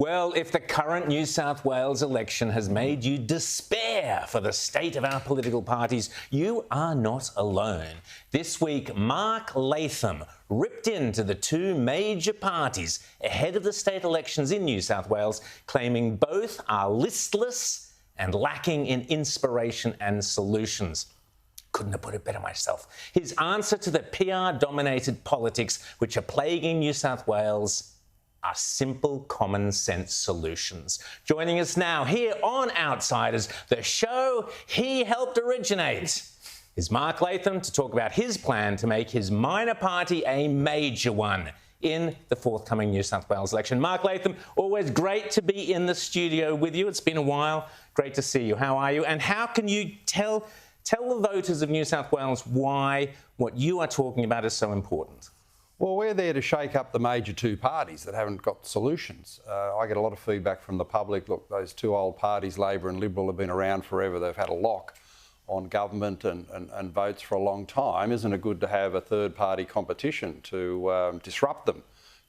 Well, if the current New South Wales election has made you despair for the state of our political parties, you are not alone. This week, Mark Latham ripped into the two major parties ahead of the state elections in New South Wales, claiming both are listless and lacking in inspiration and solutions. Couldn't have put it better myself. His answer to the PR-dominated politics which are plaguing New South Wales are simple, common-sense solutions. Joining us now here on Outsiders, the show he helped originate, is Mark Latham to talk about his plan to make his minor party a major one in the forthcoming New South Wales election. Mark Latham, always great to be in the studio with you. It's been a while. Great to see you. How are you? And how can you tell the voters of New South Wales why what you are talking about is so important? Well, we're there to shake up the major two parties that haven't got solutions. I get a lot of feedback from the public. Look, those two old parties, Labor and Liberal, have been around forever. They've had a lock on government and votes for a long time. Isn't it good to have a third-party competition to disrupt them,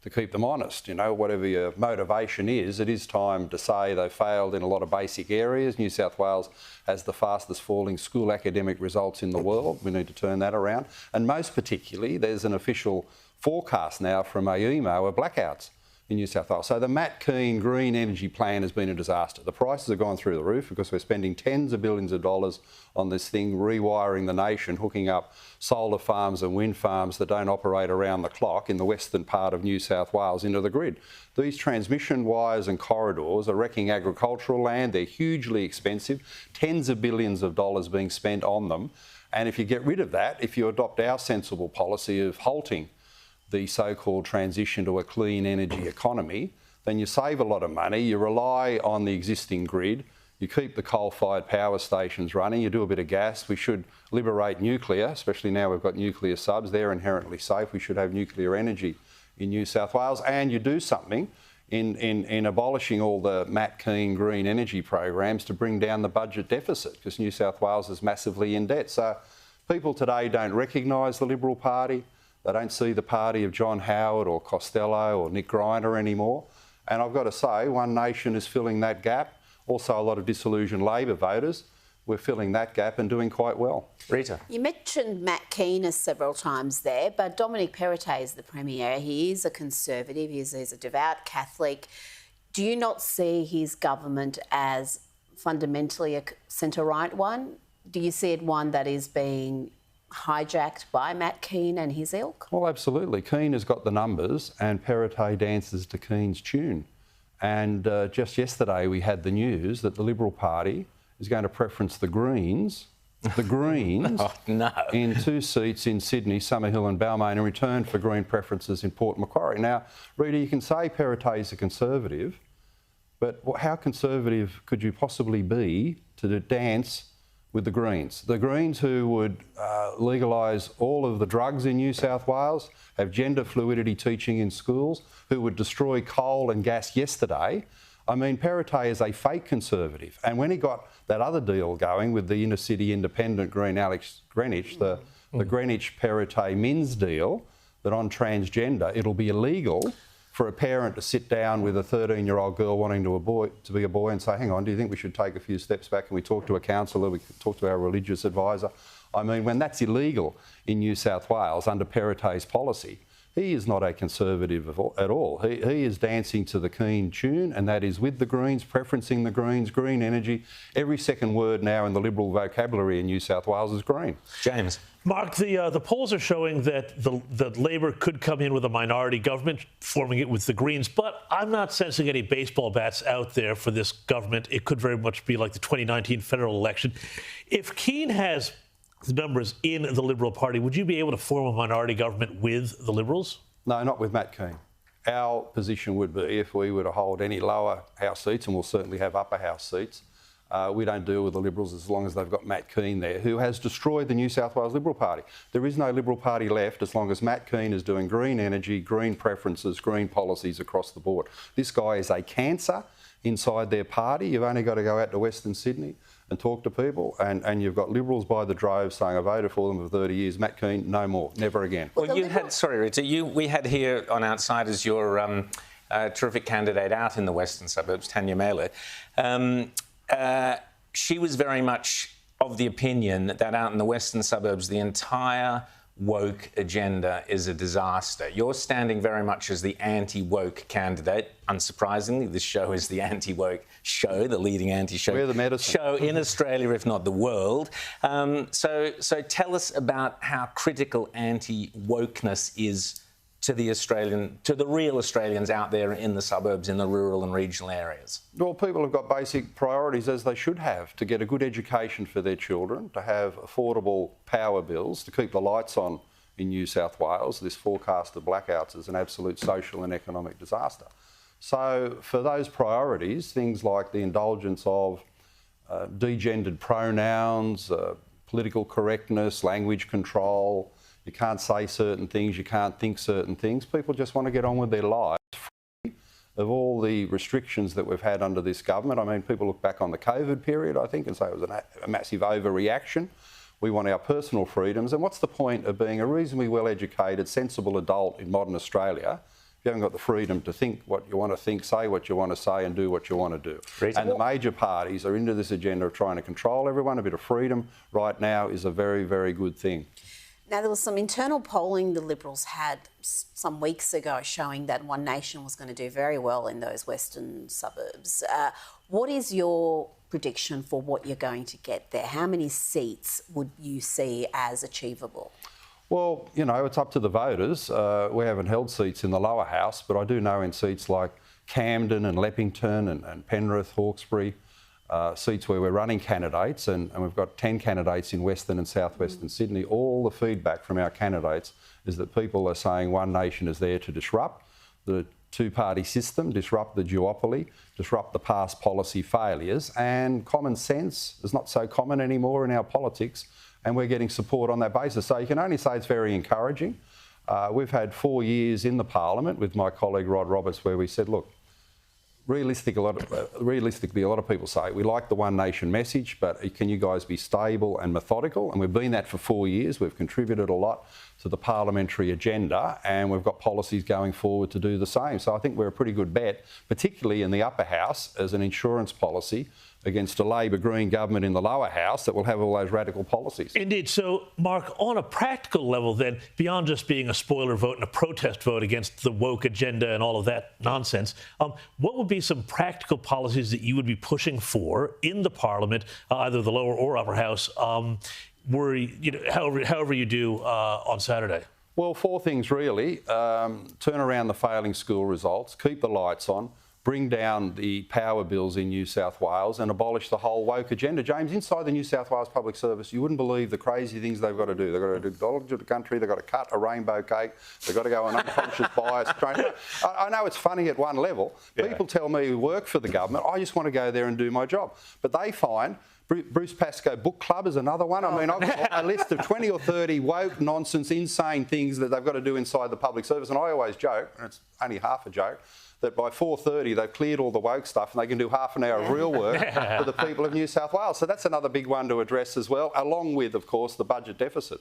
to keep them honest? You know, whatever your motivation is, it is time to say they've failed in a lot of basic areas. New South Wales has the fastest falling school academic results in the world. We need to turn that around. And most particularly, there's an official forecast now from AEMO of blackouts in New South Wales. So the Matt Kean green energy plan has been a disaster. The prices have gone through the roof because we're spending tens of billions of dollars on this thing, rewiring the nation, hooking up solar farms and wind farms that don't operate around the clock in the western part of New South Wales into the grid. These transmission wires and corridors are wrecking agricultural land. They're hugely expensive, tens of billions of dollars being spent on them. And if you get rid of that, if you adopt our sensible policy of halting the so-called transition to a clean energy economy, then you save a lot of money, you rely on the existing grid, you keep the coal-fired power stations running, you do a bit of gas. We should liberate nuclear, especially now we've got nuclear subs. They're inherently safe. We should have nuclear energy in New South Wales. And you do something in abolishing all the Matt Kean green energy programs to bring down the budget deficit, because New South Wales is massively in debt. So people today don't recognise the Liberal Party. They don't see the party of John Howard or Costello or Nick Greiner anymore. And I've got to say, One Nation is filling that gap. Also, a lot of disillusioned Labor voters. We're filling that gap and doing quite well. Rita. You mentioned Matt Kean several times there, but Dominic Perrottet is the Premier. He is a Conservative. He's a devout Catholic. Do you not see his government as fundamentally a centre-right one? Do you see it one that is being hijacked by Matt Kean and his ilk? Well, absolutely. Kean has got the numbers and Perrottet dances to Kean's tune. And just yesterday we had the news that the Liberal Party is going to preference the Greens in 2 seats in Sydney, Summerhill and Balmain in return for Green preferences in Port Macquarie. Now, Rita, you can say Perrottet is a Conservative, but how conservative could you possibly be to dance with the Greens? The Greens who would legalise all of the drugs in New South Wales, have gender fluidity teaching in schools, who would destroy coal and gas yesterday. I mean, Perrottet is a fake Conservative. And when he got that other deal going with the inner-city independent Green Alex Greenwich, the Greenwich-Perrottet Minns deal, that on transgender it'll be illegal for a parent to sit down with a 13-year-old girl wanting to be a boy and say, hang on, do you think we should take a few steps back? Can we talk to a counsellor? We can talk to our religious advisor. I mean, when that's illegal in New South Wales under Perrottet's policy, he is not a Conservative at all. He is dancing to the Kean tune, and that is with the Greens, preferencing the Greens, green energy. Every second word now in the Liberal vocabulary in New South Wales is green. James. Mark, the polls are showing that Labor could come in with a minority government, forming it with the Greens, but I'm not sensing any baseball bats out there for this government. It could very much be like the 2019 federal election. If Kean has the numbers in the Liberal Party, would you be able to form a minority government with the Liberals? No, not with Matt Kean. Our position would be, if we were to hold any lower house seats, and we'll certainly have upper house seats, we don't deal with the Liberals as long as they've got Matt Kean there, who has destroyed the New South Wales Liberal Party. There is no Liberal Party left as long as Matt Kean is doing green energy, green preferences, green policies across the board. This guy is a cancer inside their party. You've only got to go out to Western Sydney and talk to people, and you've got Liberals by the drove saying, I voted for them for 30 years. Matt Kean, no more, never again. Well, you had, sorry, Rita, we had here on Outsiders your terrific candidate out in the western suburbs, Tanya Mehler, she was very much of the opinion that out in the western suburbs, the entire woke agenda is a disaster. You're standing very much as the anti-woke candidate. Unsurprisingly, this show is the anti-woke show, the leading anti-show We're the medicine. show in Australia, if not the world. So tell us about how critical anti-wokeness is to the real Australians out there in the suburbs, in the rural and regional areas. Well, people have got basic priorities, as they should have, to get a good education for their children, to have affordable power bills, to keep the lights on in New South Wales. This forecast of blackouts is an absolute social and economic disaster. So for those priorities, things like the indulgence of degendered pronouns, political correctness, language control, you can't say certain things, you can't think certain things. People just want to get on with their lives free of all the restrictions that we've had under this government. I mean, people look back on the COVID period, I think, and say it was a massive overreaction. We want our personal freedoms. And what's the point of being a reasonably well-educated, sensible adult in modern Australia if you haven't got the freedom to think what you want to think, say what you want to say and do what you want to do? And the major parties are into this agenda of trying to control everyone. A bit of freedom right now is a very, very good thing. Now, there was some internal polling the Liberals had some weeks ago showing that One Nation was going to do very well in those western suburbs. What is your prediction for what you're going to get there? How many seats would you see as achievable? Well, you know, it's up to the voters. We haven't held seats in the lower house, but I do know in seats like Camden and Leppington and Penrith, Hawkesbury, seats where we're running candidates, and we've got 10 candidates in Western and Southwestern Sydney. All the feedback from our candidates is that people are saying One Nation is there to disrupt the two-party system, disrupt the duopoly, disrupt the past policy failures, and common sense is not so common anymore in our politics, and we're getting support on that basis. So you can only say it's very encouraging. We've had 4 years in the Parliament with my colleague Rod Roberts where we said, look, realistically, a lot of people say we like the One Nation message, but can you guys be stable and methodical? And we've been that for 4 years. We've contributed a lot to the parliamentary agenda, and we've got policies going forward to do the same. So I think we're a pretty good bet, particularly in the upper house as an insurance policy against a Labor Green government in the lower house that will have all those radical policies. Indeed. So, Mark, on a practical level then, beyond just being a spoiler vote and a protest vote against the woke agenda and all of that nonsense, what would be some practical policies that you would be pushing for in the Parliament, either the lower or upper house, however you do on Saturday? Well, 4 things really. Turn around the failing school results, keep the lights on, bring down the power bills in New South Wales and abolish the whole woke agenda. James, inside the New South Wales Public Service, you wouldn't believe the crazy things they've got to do. They've got to do knowledge of the country, they've got to cut a rainbow cake, they've got to go on unconscious bias training. I know it's funny at one level. Yeah. People tell me who work for the government, I just want to go there and do my job. But they find Bruce Pascoe Book Club is another one. I mean, I've got a list of 20 or 30 woke, nonsense, insane things that they've got to do inside the public service. And I always joke, and it's only half a joke, that by 4:30 they've cleared all the woke stuff and they can do half an hour of real work for the people of New South Wales. So that's another big one to address as well, along with, of course, the budget deficit.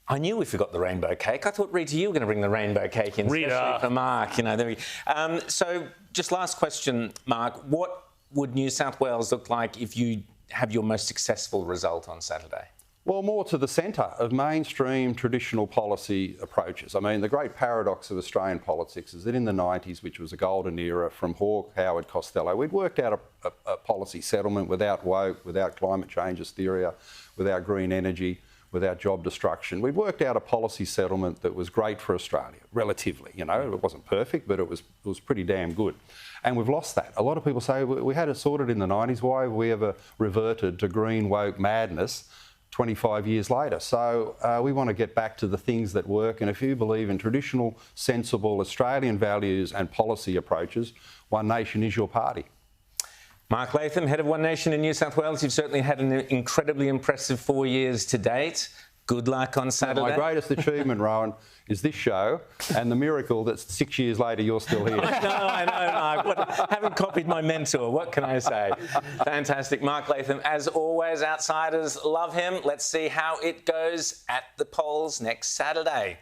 I knew we forgot the rainbow cake. I thought, Rita, you were going to bring the rainbow cake in, especially for Mark. You know, there we. So, just last question, Mark. What would New South Wales look like if you have your most successful result on Saturday? Well, more to the centre of mainstream traditional policy approaches. I mean, the great paradox of Australian politics is that in the 90s, which was a golden era from Hawke, Howard, Costello, we'd worked out a policy settlement without woke, without climate change hysteria, without green energy, without job destruction. We'd worked out a policy settlement that was great for Australia, relatively. You know, it wasn't perfect, but it was pretty damn good. And we've lost that. A lot of people say we had it sorted in the 90s. Why have we ever reverted to green woke madness 25 years later? So we want to get back to the things that work. And if you believe in traditional, sensible Australian values and policy approaches, One Nation is your party. Mark Latham, head of One Nation in New South Wales. You've certainly had an incredibly impressive 4 years to date. Good luck on Saturday. My greatest achievement, Rowan, is this show and the miracle that 6 years later you're still here. I know, Mark. I haven't copied my mentor. What can I say? Fantastic. Mark Latham, as always, outsiders love him. Let's see how it goes at the polls next Saturday.